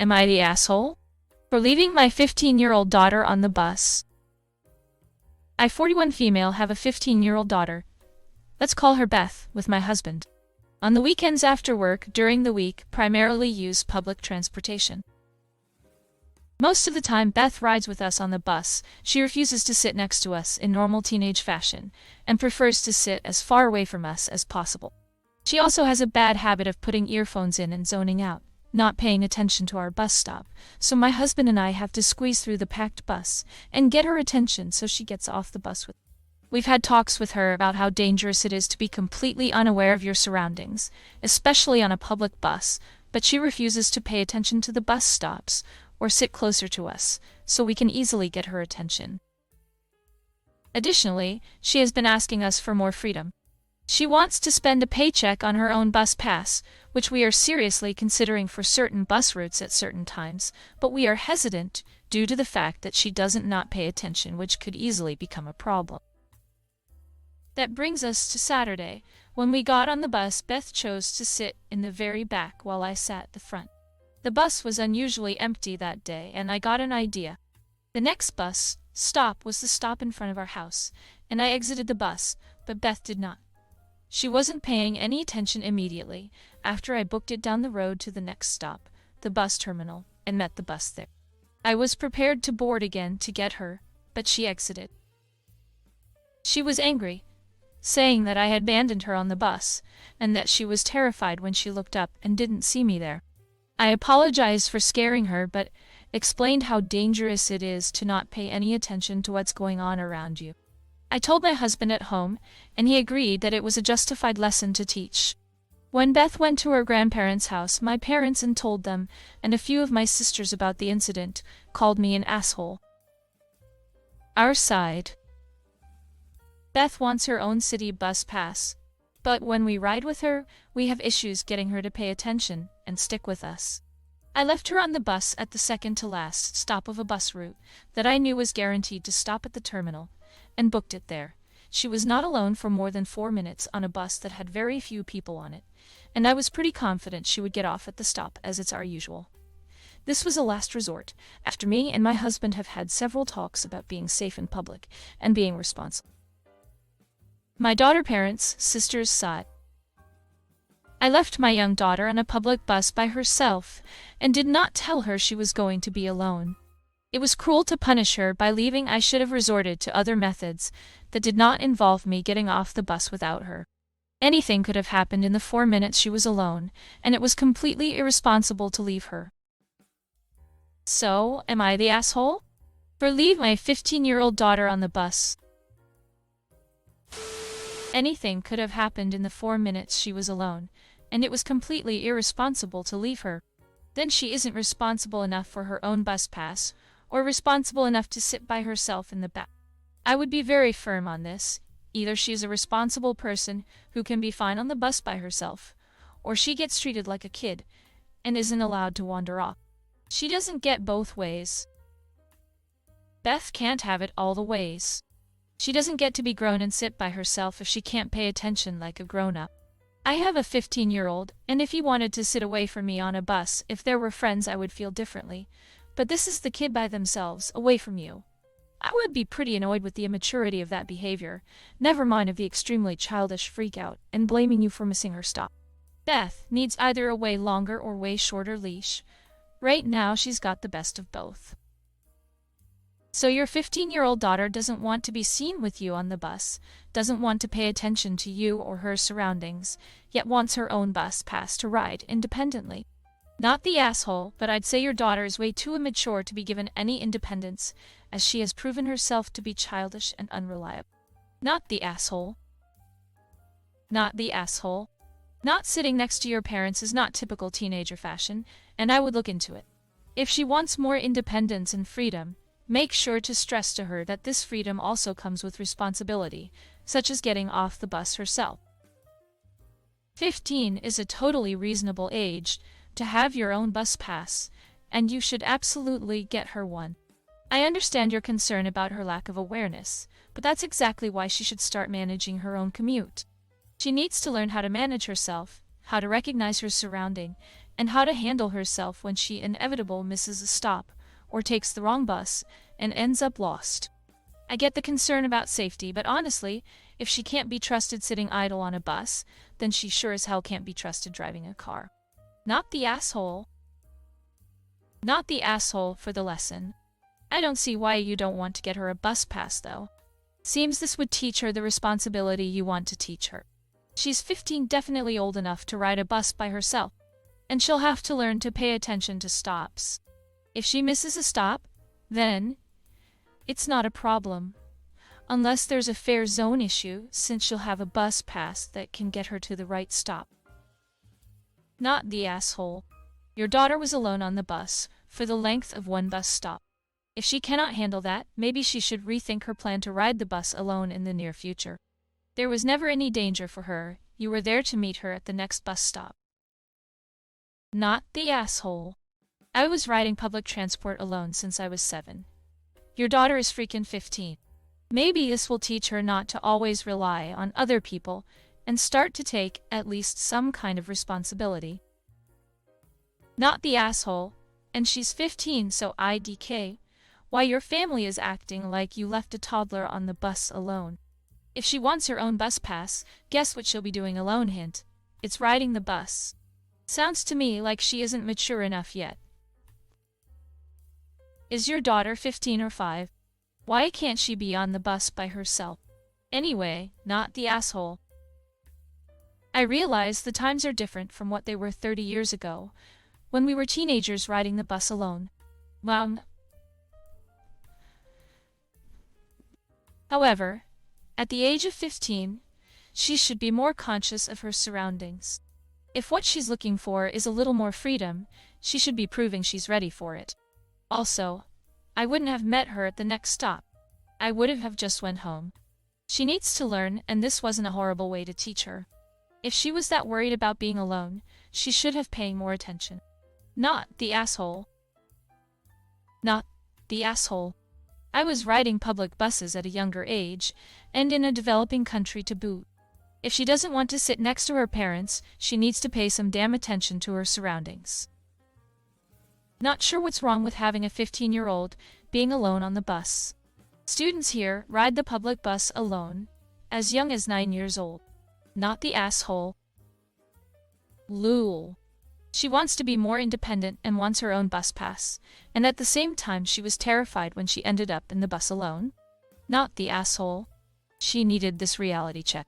Am I the asshole? For leaving my 15-year-old daughter on the bus. I, 41 female, have a 15-year-old daughter. Let's call her Beth, with my husband. On the weekends after work, during the week, primarily use public transportation. Most of the time Beth rides with us on the bus. She refuses to sit next to us in normal teenage fashion, and prefers to sit as far away from us as possible. She also has a bad habit of putting earphones in and zoning out, not paying attention to our bus stop, so my husband and I have to squeeze through the packed bus and get her attention so she gets off the bus with us. We've had talks with her about how dangerous it is to be completely unaware of your surroundings, especially on a public bus, but she refuses to pay attention to the bus stops or sit closer to us, so we can easily get her attention. Additionally, she has been asking us for more freedom. She wants to spend a paycheck on her own bus pass, which we are seriously considering for certain bus routes at certain times, but we are hesitant due to the fact that she doesn't not pay attention, which could easily become a problem. That brings us to Saturday. When we got on the bus, Beth chose to sit in the very back while I sat at the front. The bus was unusually empty that day, and I got an idea. The next bus stop was the stop in front of our house, and I exited the bus, but Beth did not. She wasn't paying any attention immediately after I booked it down the road to the next stop, the bus terminal, and met the bus there. I was prepared to board again to get her, but she exited. She was angry, saying that I had abandoned her on the bus, and that she was terrified when she looked up and didn't see me there. I apologized for scaring her, but explained how dangerous it is to not pay any attention to what's going on around you. I told my husband at home, and he agreed that it was a justified lesson to teach. When Beth went to her grandparents' house, my parents and told them, and a few of my sisters about the incident, called me an asshole. Our side. Beth wants her own city bus pass, but when we ride with her, we have issues getting her to pay attention and stick with us. I left her on the bus at the second to last stop of a bus route that I knew was guaranteed to stop at the terminal, and booked it there. She was not alone for more than 4 minutes on a bus that had very few people on it, and I was pretty confident she would get off at the stop, as it's our usual. This was a last resort, after me and my husband have had several talks about being safe in public and being responsible. My daughter parents, sisters side. I left my young daughter on a public bus by herself and did not tell her she was going to be alone. It was cruel to punish her by leaving. I should have resorted to other methods that did not involve me getting off the bus without her. Anything could have happened in the 4 minutes she was alone, and it was completely irresponsible to leave her. So, am I the asshole? For leave my 15-year-old daughter on the bus. Anything could have happened in the 4 minutes she was alone, and it was completely irresponsible to leave her. Then she isn't responsible enough for her own bus pass, or responsible enough to sit by herself in the back. I would be very firm on this. Either she's a responsible person who can be fine on the bus by herself, or she gets treated like a kid and isn't allowed to wander off. She doesn't get both ways. Beth can't have it all the ways. She doesn't get to be grown and sit by herself if she can't pay attention like a grown-up. I have a 15-year-old, and if he wanted to sit away from me on a bus, if there were friends, I would feel differently. But this is the kid by themselves, away from you. I would be pretty annoyed with the immaturity of that behavior, never mind of the extremely childish freak-out and blaming you for missing her stop. Beth needs either a way longer or way shorter leash. Right now she's got the best of both. So your 15-year-old daughter doesn't want to be seen with you on the bus, doesn't want to pay attention to you or her surroundings, yet wants her own bus pass to ride independently. Not the asshole, but I'd say your daughter is way too immature to be given any independence, as she has proven herself to be childish and unreliable. Not the asshole. Not the asshole. Not sitting next to your parents is not typical teenager fashion, and I would look into it. If she wants more independence and freedom, make sure to stress to her that this freedom also comes with responsibility, such as getting off the bus herself. 15 is a totally reasonable age to have your own bus pass, and you should absolutely get her one. I understand your concern about her lack of awareness, but that's exactly why she should start managing her own commute. She needs to learn how to manage herself, how to recognize her surrounding, and how to handle herself when she inevitably misses a stop, or takes the wrong bus, and ends up lost. I get the concern about safety, but honestly, if she can't be trusted sitting idle on a bus, then she sure as hell can't be trusted driving a car. Not the asshole. Not the asshole for the lesson. I don't see why you don't want to get her a bus pass, though. Seems this would teach her the responsibility you want to teach her. She's 15, definitely old enough to ride a bus by herself, and she'll have to learn to pay attention to stops. If she misses a stop, then it's not a problem. Unless there's a fare zone issue, since she'll have a bus pass that can get her to the right stop. Not the asshole. Your daughter was alone on the bus for the length of one bus stop. If she cannot handle that, maybe she should rethink her plan to ride the bus alone in the near future. There was never any danger for her. You were there to meet her at the next bus stop. Not the asshole. I was riding public transport alone since I was 7. Your daughter is freaking 15. Maybe this will teach her not to always rely on other people and start to take at least some kind of responsibility. Not the asshole. And she's 15, so IDK. Why your family is acting like you left a toddler on the bus alone. If she wants her own bus pass, guess what she'll be doing alone, hint. It's riding the bus. Sounds to me like she isn't mature enough yet. Is your daughter 15 or 5? Why can't she be on the bus by herself? Anyway, not the asshole. I realize the times are different from what they were 30 years ago, when we were teenagers riding the bus alone. However, at the age of 15, she should be more conscious of her surroundings. If what she's looking for is a little more freedom, she should be proving she's ready for it. Also, I wouldn't have met her at the next stop. I would have just went home. She needs to learn, and this wasn't a horrible way to teach her. If she was that worried about being alone, she should have paid more attention. Not the asshole. Not the asshole. I was riding public buses at a younger age, and in a developing country to boot. If she doesn't want to sit next to her parents, she needs to pay some damn attention to her surroundings. Not sure what's wrong with having a 15-year-old being alone on the bus. Students here ride the public bus alone, as young as 9 years old. Not the asshole. Lul. She wants to be more independent and wants her own bus pass, and at the same time she was terrified when she ended up in the bus alone. Not the asshole. She needed this reality check.